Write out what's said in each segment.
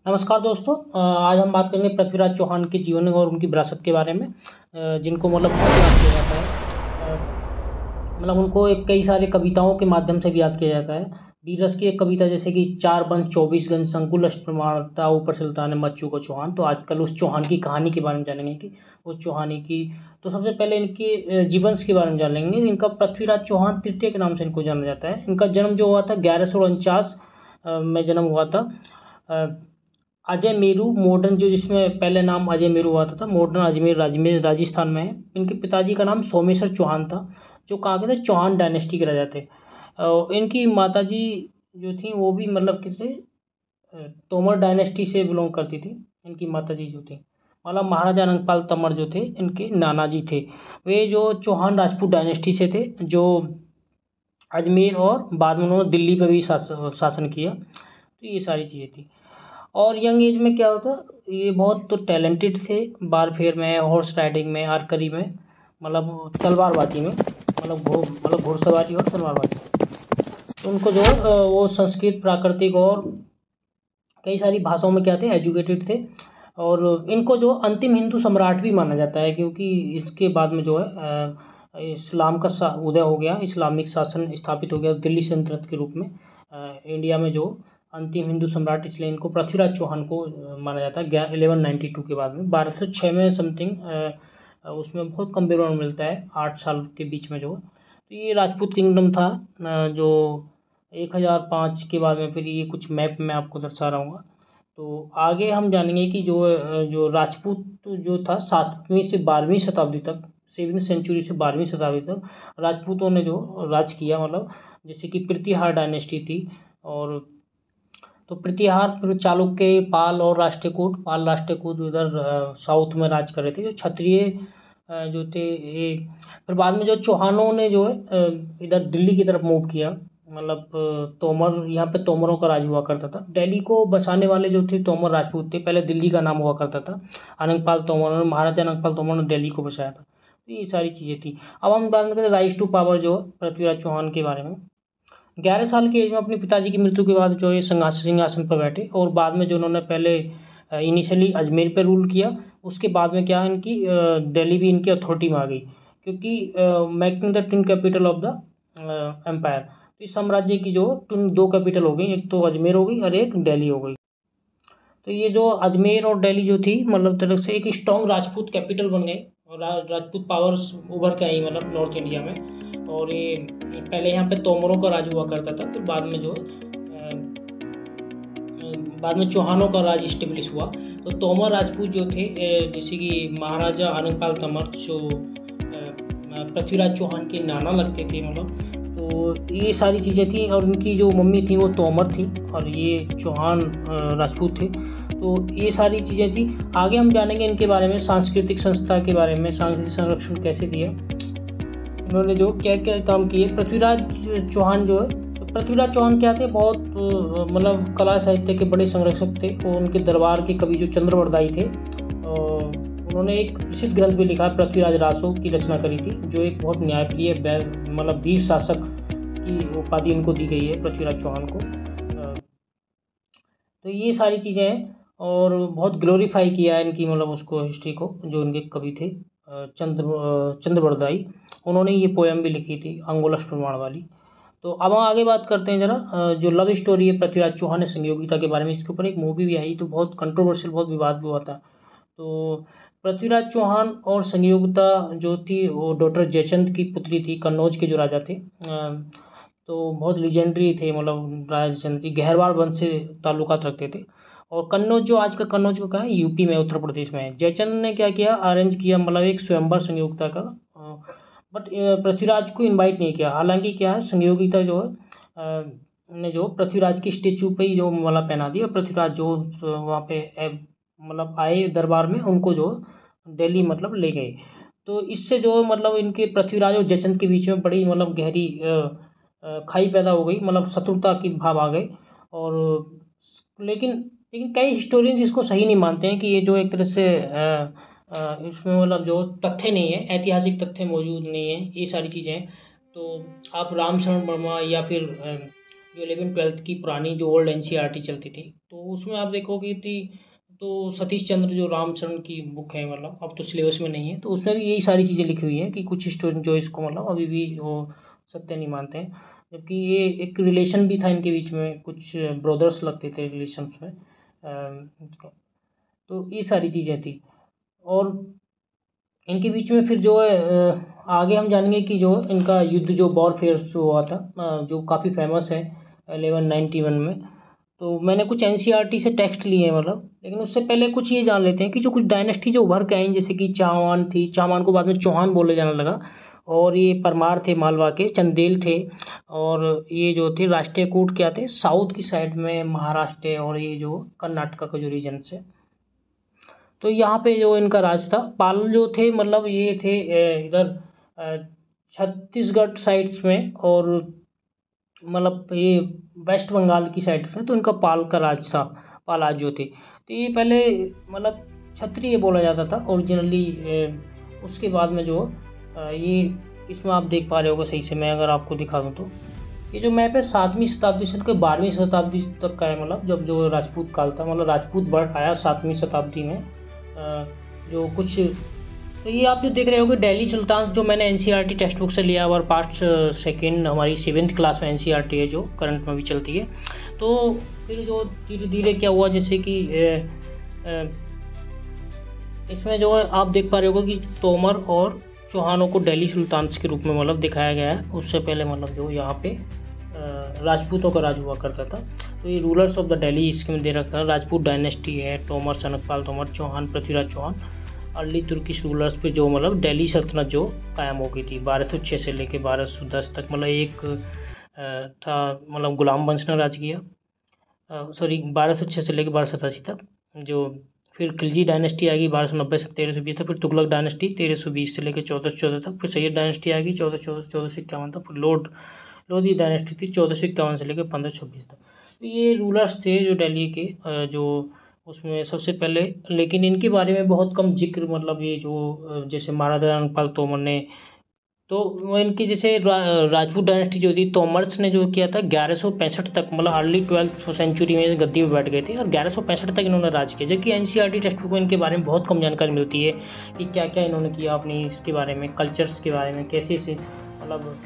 नमस्कार दोस्तों। आज हम बात करेंगे पृथ्वीराज चौहान के जीवन और उनकी विरासत के बारे में। जिनको मतलब बहुत याद किया जाता है। मतलब उनको एक कई सारे कविताओं के माध्यम से भी याद किया जाता है। वीररस की एक कविता जैसे कि चार बंद 24 गंज संकुल अष्ट प्रमाणता ऊपर सुल्तान मच्चू को चौहान। तो आजकल उस चौहान की कहानी के बारे में जानेंगे कि उस चौहानी की। तो सबसे पहले इनके जीवन के बारे में जान लेंगे। इनका पृथ्वीराज चौहान तृतीय के नाम से इनको जाना जाता है। इनका जन्म जो हुआ था 1149 में जन्म हुआ था। अजय मेरू मॉडर्न, जो जिसमें पहले नाम अजय मेरू हुआ था मॉडर्न अजमेर अजमेर राजस्थान में है। इनके पिताजी का नाम सोमेश्वर चौहान था, जो कहा गया था चौहान डायनेस्टी के राजा थे। इनकी माताजी जो थी वो भी मतलब किसे तोमर डायनेस्टी से बिलोंग करती थी। इनकी माताजी जो थी मतलब महाराजा अनंगपाल तंवर जो थे इनके नाना जी थे। वे जो चौहान राजपूत डायनेस्टी से थे, जो अजमेर और बाद में उन्होंने दिल्ली पर भी शासन किया। तो ये सारी चीज़ें थी। और यंग एज में क्या होता, ये बहुत तो टैलेंटेड थे। वारफेयर में, हॉर्स राइडिंग में, आर्करी में, मतलब तलवारबाजी में, मतलब घुड़सवारी और तलवारबाजी। तो उनको जो है वो संस्कृत, प्राकृतिक और कई सारी भाषाओं में क्या थे, एजुकेटेड थे। और इनको जो अंतिम हिंदू सम्राट भी माना जाता है, क्योंकि इसके बाद में जो है इस्लाम का उदय हो गया, इस्लामिक शासन स्थापित हो गया दिल्ली सल्तनत के रूप में इंडिया में। जो अंतिम हिंदू सम्राट, इसलिए इनको पृथ्वीराज चौहान को माना जाता है 1192 के बाद में। 1206 में समथिंग उसमें बहुत कम विवरण मिलता है, 8 साल के बीच में जो है। तो ये राजपूत किंगडम था जो 1005 के बाद में। फिर ये कुछ मैप में आपको दर्शा रहा हूँ। तो आगे हम जानेंगे कि जो राजपूत जो था 7वीं से 12वीं शताब्दी तक, 7वीं सेंचुरी से 12वीं शताब्दी तक राजपूतों ने जो राज किया। मतलब जैसे कि प्रतिहार डायनेस्टी थी। और तो प्रतिहार, फिर चालुक्य, पाल और राष्ट्रकूट। पाल राष्ट्रकूट इधर साउथ में राज कर रहे थे। जो क्षत्रिय जो थे ये, फिर बाद में जो चौहानों ने जो है इधर दिल्ली की तरफ मूव किया। मतलब तोमर, यहाँ पे तोमरों का राज हुआ करता था। दिल्ली को बसाने वाले जो थे तोमर राजपूत थे। पहले दिल्ली का नाम हुआ करता था। अनंगपाल तोमर ने, महाराजा अनंगपाल तोमर ने दिल्ली को बसाया था। तो ये सारी चीज़ें थी। अब हम बात करते हैं राइज टू पावर जो पृथ्वीराज चौहान के बारे में। 11 साल की एज में अपने पिताजी की मृत्यु के बाद जो है सिंहासन पर बैठे। और बाद में जो उन्होंने पहले इनिशियली अजमेर पे रूल किया, उसके बाद में क्या इनकी दिल्ली भी इनकी अथॉरिटी में आ गई, क्योंकि making the twin capital of the empire. तो इस साम्राज्य की जो दो कैपिटल हो गई, एक तो अजमेर हो गई और एक दिल्ली हो गई। तो ये जो अजमेर और दिल्ली जो थी, मतलब तरह से एक स्ट्रॉन्ग राजपूत कैपिटल बन गए। और राजपूत पावर्स उभर के आई मतलब नॉर्थ इंडिया में। और ये पहले यहाँ पे तोमरों का राज हुआ करता था। फिर बाद में जो बाद में चौहानों का राज स्टेब्लिश हुआ। तो तोमर राजपूत जो थे जैसे कि महाराजा आनंदपाल तंवर, जो पृथ्वीराज चौहान के नाना लगते थे मतलब। तो ये सारी चीज़ें थी। और उनकी जो मम्मी थी वो तोमर थी और ये चौहान राजपूत थे। तो ये सारी चीज़ें थी। आगे हम जानेंगे इनके बारे में, सांस्कृतिक संस्था के बारे में, सांस्कृतिक संरक्षण कैसे दिया इन्होंने, जो क्या क्या काम किए। पृथ्वीराज चौहान जो है, तो पृथ्वीराज चौहान क्या थे, बहुत मतलब कला साहित्य के बड़े संरक्षक थे। और उनके दरबार के कवि जो चंद्रवरदाई थे, उन्होंने एक प्रसिद्ध ग्रंथ भी लिखा, पृथ्वीराज रासो की रचना करी थी, जो एक बहुत न्यायप्रिय मतलब वीर शासक की उपाधि इनको दी गई है पृथ्वीराज चौहान को। तो ये सारी चीज़ें हैं। और बहुत ग्लोरीफाई किया है इनकी, मतलब उसको, हिस्ट्री को। जो इनके कवि थे चंद्रवरदाई, उन्होंने ये पोएम भी लिखी थी अंगुलश प्रमाण वाली। तो अब हम आगे बात करते हैं जरा जो लव स्टोरी है पृथ्वीराज चौहान संयोगिता के बारे में। इसके ऊपर एक मूवी भी आई, तो बहुत कंट्रोवर्शियल, बहुत विवाद भी हुआ था। तो पृथ्वीराज चौहान और संयोगिता जो थी वो डॉक्टर जयचंद की पुत्री थी, कन्नौज के जो राजा थे। तो बहुत लीजेंडरी थे, मतलब राजा जयचंद जी गहरवाड़ वंश से ताल्लुकात रखते थे। और कन्नौज जो आज का कन्नौज को कहा है, यूपी में, उत्तर प्रदेश में है। जयचंद ने क्या किया, अरेंज किया मतलब एक स्वयंवर संयोगिता का। बट पृथ्वीराज को इनवाइट नहीं किया। हालांकि क्या है, संयोगिता जो है ने जो पृथ्वीराज की स्टेचू पे ही जो माला पहना दी। और पृथ्वीराज जो वहाँ पे मतलब आए दरबार में, उनको जो दिल्ली मतलब ले गए। तो इससे जो मतलब इनके पृथ्वीराज और जयचंद के बीच में बड़ी मतलब गहरी खाई पैदा हो गई, मतलब शत्रुता की भाव आ गए। और लेकिन लेकिन कई हिस्टोरियंस इसको सही नहीं मानते हैं कि ये जो एक तरह से इसमें मतलब जो तथ्य नहीं है, ऐतिहासिक तथ्य मौजूद नहीं है, ये सारी चीज़ें हैं। तो आप रामशरण वर्मा या फिर जो 11वीं 12वीं की पुरानी जो ओल्ड एनसीईआरटी चलती थी, तो उसमें आप देखोगे थी तो सतीश चंद्र जो रामचरण की बुक है, मतलब अब तो सिलेबस में नहीं है, तो उसमें भी यही सारी चीज़ें लिखी हुई हैं कि कुछ स्टूडेंट जो इसको मतलब अभी भी वो सत्य नहीं मानते हैं, जबकि ये एक रिलेशन भी था इनके बीच में, कुछ ब्रदर्स लगते थे रिलेशन में। तो ये सारी चीज़ें थी। और इनके बीच में फिर जो है आगे हम जानेंगे कि जो इनका युद्ध जो वॉरफेयर जो हुआ था, जो काफ़ी फेमस है 1191 में। तो मैंने कुछ एनसीईआरटी से टेक्स्ट लिए हैं मतलब, लेकिन उससे पहले कुछ ये जान लेते हैं कि जो कुछ डायनेस्टी जो उभर के आई, जैसे कि चावान थी, चावान को बाद में चौहान बोले जाने लगा, और ये परमार थे मालवा के, चंदेल थे, और ये जो थे राष्ट्रीय कूट क्या थे, साउथ की साइड में महाराष्ट्र और ये जो कर्नाटका का जो रीजन है, तो यहाँ पे जो इनका राज था। पाल जो थे मतलब ये थे इधर छत्तीसगढ़ साइड्स में, और मतलब ये वेस्ट बंगाल की साइड में, तो इनका पाल का राज था। पालाज जो थे, तो ये पहले मतलब क्षत्रिय बोला जाता था ओरिजिनली। उसके बाद में जो ये इसमें आप देख पा रहे होगे सही से, मैं अगर आपको दिखा दूँ तो ये जो मैप है 7वीं शताब्दी से लेकर 12वीं शताब्दी तक का है, मतलब जब जो राजपूत काल था, मतलब राजपूत बढ़ आया 7वीं शताब्दी में। जो कुछ तो ये आप जो देख रहे होगे दिल्ली सुल्तान, जो मैंने एनसीईआरटी टेक्स्ट बुक से लिया और पार्ट सेकेंड हमारी 7वीं क्लास में एनसीईआरटी है जो करंट में भी चलती है। तो फिर जो धीरे धीरे क्या हुआ, जैसे कि इसमें जो है आप देख पा रहे होगे कि तोमर और चौहानों को दिल्ली सुल्तान्स के रूप में मतलब दिखाया गया है। उससे पहले मतलब जो यहाँ पे राजपूतों का राज हुआ करता था। तो ये रूलर्स ऑफ द दिल्ली इसमें दे रखा है, राजपूत डायनेस्टी है, तोमर, चनकपाल Tomar, Chauhan, Prithviraj Chauhan, early Turkish rulers पे जो मतलब दिल्ली सल्तनत जो कायम हो गई थी 1206 से लेके 1210 तक। मतलब एक था मतलब गुलाम वंश ने राज किया, सॉरी 1206 से लेके 1287 तक। जो फिर खिलजी डायनेस्टी आएगी 1290 से 1320 तक, फिर तुगलक डायनेस्टी 1320 से लेकर 1414 तक, फिर सैयद डायनेस्टी आएगी 1451 तक, फिर लोधी डायनेस्टी थी 1451 से लेकर 1526 तक। तो ये रूलर्स थे जो दिल्ली के जो उसमें सबसे पहले, लेकिन इनके बारे में बहुत कम जिक्र, मतलब ये जो जैसे महाराजा रंगपाल तोमर ने, तो वो इनकी जैसे राजपूत डायनेस्टी जो थी, तोमर्स ने जो किया था 1165 तक, मतलब अर्ली 12वीं सेंचुरी में गद्दी में बैठ गए थे और 1165 तक इन्होंने राज किया। जबकि एनसीईआरटी टेक्स्ट बुक में इनके बारे में बहुत कम जानकारी मिलती है कि क्या क्या इन्होंने किया अपनी इसके बारे में, कल्चर्स के बारे में, कैसे से मतलब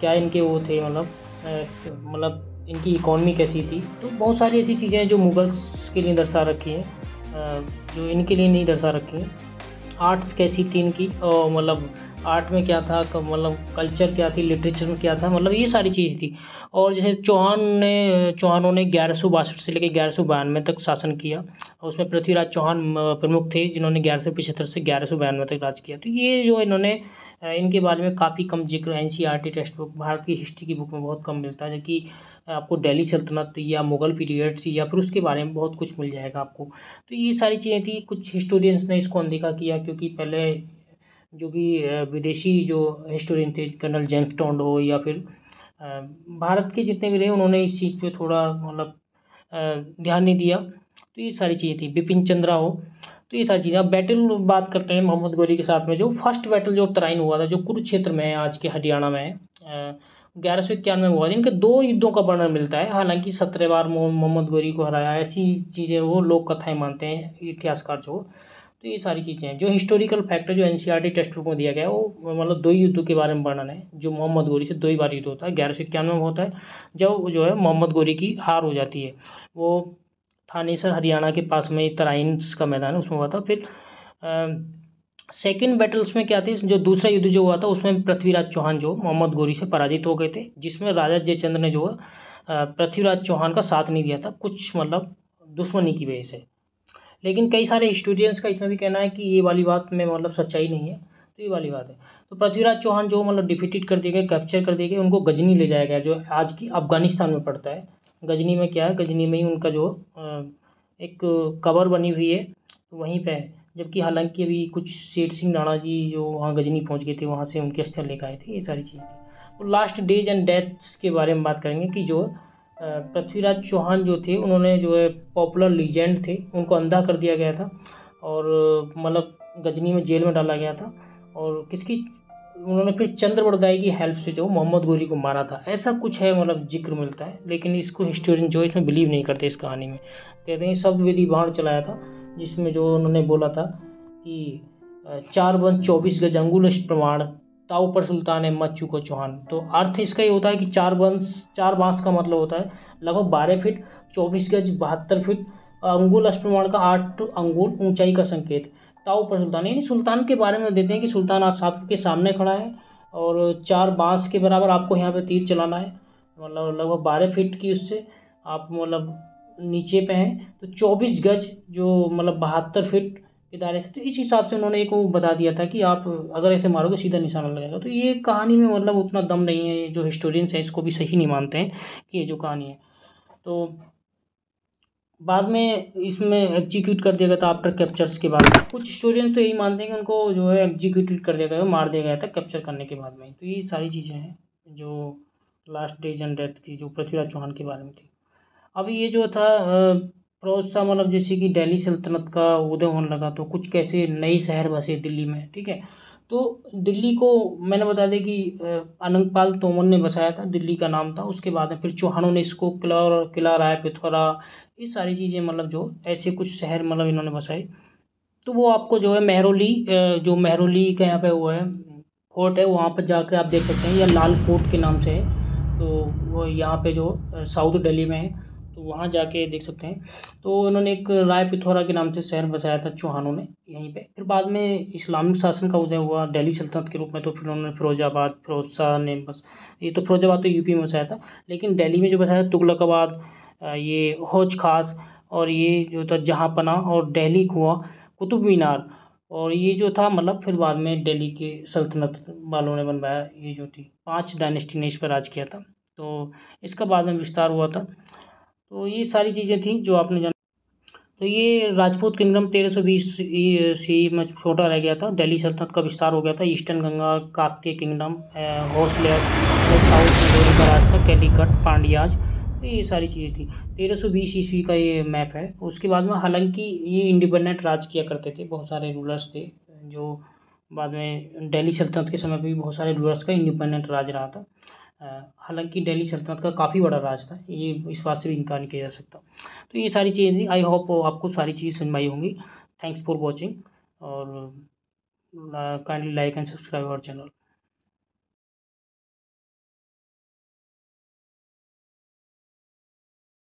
क्या इनके वो थे, मतलब इनकी इकॉनमी कैसी थी। तो बहुत सारी ऐसी चीज़ें हैं जो मुगल्स के लिए दर्शा रखी हैं, जो इनके लिए नहीं दर्शा रखी हैं। आर्ट्स कैसी थी इनकी, और मतलब आर्ट में क्या था, मतलब कल्चर क्या थी, लिटरेचर में क्या था, मतलब ये सारी चीज़ थी। और जैसे चौहानों ने 1162 से लेकर 1192 तक शासन किया, और उसमें पृथ्वीराज चौहान प्रमुख थे जिन्होंने 1175 से 1192 तक राज किया। तो ये जो इन्होंने इनके बारे में काफ़ी कम जिक्र एनसीईआरटी टेक्स्ट बुक, भारत की हिस्ट्री की बुक में बहुत कम मिलता है, जबकि आपको दिल्ली सल्तनत या मुग़ल पीरियड्स या फिर उसके बारे में बहुत कुछ मिल जाएगा आपको। तो ये सारी चीज़ें थी, कुछ हिस्टोरियंस ने इसको अनदेखा किया, क्योंकि पहले जो कि विदेशी जो हिस्टोरियन थे, कर्नल जेम्स टोंड हो या फिर भारत के जितने भी रहे, उन्होंने इस चीज़ पे थोड़ा मतलब ध्यान नहीं दिया। तो ये सारी चीज़ें थी, बिपिन चंद्रा हो, तो ये सारी चीज़ें। अब बैटल बात करते हैं मोहम्मद गौरी के साथ में, जो फर्स्ट बैटल जो तराइन हुआ था, जो कुरुक्षेत्र में है, आज के हरियाणा में है, 1191 में हुआ। इनके 2 युद्धों का वर्णन मिलता है, हालांकि 17 बार मोहम्मद गौरी को हराया, ऐसी चीज़ें वो लोक कथाएं मानते हैं इतिहासकार जो। तो ये सारी चीज़ें हैं जो हिस्टोरिकल फैक्टर जो एनसीईआरटी टेक्स्ट बुक में दिया गया है, वो मतलब 2 युद्धों के बारे में वर्णन है, जो मोहम्मद गौरी से 2 ही बार युद्ध होता है। 1191 में होता है जब जो है मोहम्मद गौरी की हार हो जाती है, वो थानेसर हरियाणा के पास में तराइन्स का मैदान है, उसमें हुआ था। फिर सेकेंड बैटल्स में क्या थे, जो दूसरा युद्ध जो हुआ था उसमें पृथ्वीराज चौहान जो मोहम्मद गौरी से पराजित हो गए थे, जिसमें राजा जयचंद्र ने जो है पृथ्वीराज चौहान का साथ नहीं दिया था, कुछ मतलब दुश्मनी की वजह से। लेकिन कई सारे हिस्टोरियंस का इसमें भी कहना है कि ये वाली बात में मतलब सच्चाई नहीं है, तो ये वाली बात है। तो पृथ्वीराज चौहान जो मतलब डिफीटेड कर दिए गए, कैप्चर कर दिए गए, उनको गजनी ले जाया गया, जो आज की अफगानिस्तान में पड़ता है। गजनी में क्या है, गजनी में ही उनका जो एक कबर बनी हुई है, वहीं पे है। जबकि हालांकि अभी कुछ शेर सिंह राणा जी जो वहाँ गजनी पहुँच गए थे, वहाँ से उनके अस्थियाँ लेकर आए थे, ये सारी चीज़ थी। तो लास्ट डेज एंड डेथ्स के बारे में बात करेंगे कि जो पृथ्वीराज चौहान जो थे, उन्होंने जो है पॉपुलर लीजेंड थे, उनको अंधा कर दिया गया था और मतलब गजनी में जेल में डाला गया था। और किसकी उन्होंने फिर चंद्र बरदाई की हेल्प से जो मोहम्मद गोरी को मारा था, ऐसा कुछ है मतलब जिक्र मिलता है। लेकिन इसको हिस्टोरियन जो इसमें बिलीव नहीं करते इस कहानी में, कहते हैं शब्द वेदी बाण चलाया था, जिसमें जो उन्होंने बोला था कि 4 वन 24 गज अंगुल प्रमाण ताऊ पर सुल्तान अहमद चूको चौहान। तो अर्थ इसका ये होता है कि 4 बांस का मतलब होता है लगभग 12 फीट 24 गज 72 फीट, अंगुल अष्टप्रमाण का 8 अंगुल ऊंचाई का संकेत, ताऊ पर सुल्तान यानी सुल्तान के बारे में देते हैं कि सुल्तान आज आपके सामने खड़ा है और 4 बांस के बराबर आपको यहाँ पे तीर चलाना है, मतलब लगभग 12 फीट की उससे आप मतलब नीचे पे हैं, तो 24 गज जो मतलब 72 फीट के दायरे से। तो इस हिसाब से उन्होंने एक वो बता दिया था कि आप अगर ऐसे मारोगे सीधा निशाना लगेगा। तो ये कहानी में मतलब उतना दम नहीं है, ये जो हिस्टोरियंस हैं इसको भी सही नहीं मानते हैं कि ये जो कहानी है। तो बाद में इसमें एग्जीक्यूट कर दिया गया था आफ्टर कैप्चर्स के बाद में। कुछ हिस्टोरियन तो यही मानते हैं कि उनको जो है एग्जीक्यूट कर दिया गया, मार दिया गया था कैप्चर करने के बाद में। तो ये सारी चीज़ें हैं जो लास्ट डेज एंड डेथ थी जो पृथ्वीराज चौहान के बारे में थी। अब ये जो था फिरोज शाह मतलब जैसे कि दिल्ली सल्तनत का उदय होने लगा, तो कुछ कैसे नए शहर बसे दिल्ली में, ठीक है। तो दिल्ली को मैंने बता दिया कि अनंगपाल तोमर ने बसाया था, दिल्ली का नाम था। उसके बाद में फिर चौहानों ने इसको किला राय पिथौरा, ये सारी चीज़ें मतलब जो ऐसे कुछ शहर मतलब इन्होंने बसाए। तो वो आपको जो है मेहरौली, जो मेहरौली का यहाँ पे वो है फोर्ट है, वहाँ पर जाके आप देख सकते हैं, या लाल फोर्ट के नाम से है। तो वो यहाँ पे जो साउथ दिल्ली में है, तो वहाँ जाके देख सकते हैं। तो उन्होंने एक राय पिथौरा के नाम से शहर बसाया था चौहानों ने यहीं पे। फिर बाद में इस्लामिक शासन का उदय हुआ दिल्ली सल्तनत के रूप में, तो फिर उन्होंने फिरोजाबाद, फिरोज शाह ने बस, ये तो फिरोजाबाद तो यूपी में बसाया था, लेकिन दिल्ली में जो बसाया तुगलकाबाद, ये हौज खास, और ये जो था जहाँपना और दिल्ली कुआं, कुतुब मीनार, और ये जो था मतलब फिर बाद में दिल्ली के सल्तनत वालों ने बनवाया। ये जो थी 5 डायनेस्टी ने इस पर राज किया था, तो इसका बाद में विस्तार हुआ था। तो ये सारी चीज़ें थी जो आपने जाना। तो ये राजपूत किंगडम 1320 ईस्वी में छोटा रह गया था, दिल्ली सल्तनत का विस्तार हो गया था। ईस्टर्न गंगा काकतीय किंगडम, होसलेर, साउथ में गोरी का राज था, कैलीकट, पांड्याज, तो ये सारी चीज़ें थी। 1320 ईस्वी का ये मैप है। उसके बाद में हालांकि ये इंडिपेंडेंट राज किया करते थे, बहुत सारे रूलर्स थे जो बाद में दिल्ली सल्तनत के समय पे भी बहुत सारे रूलर्स का इंडिपेंडेंट राज रहा था। हालांकि दिल्ली सल्तनत का काफ़ी बड़ा राज था, ये इस बात से भी इनकार नहीं किया जा सकता। तो ये सारी चीज़ें थी, आई होप आपको सारी चीज़ें समझ में आई होंगी। थैंक्स फॉर वॉचिंग, और kindly like and subscribe our channel.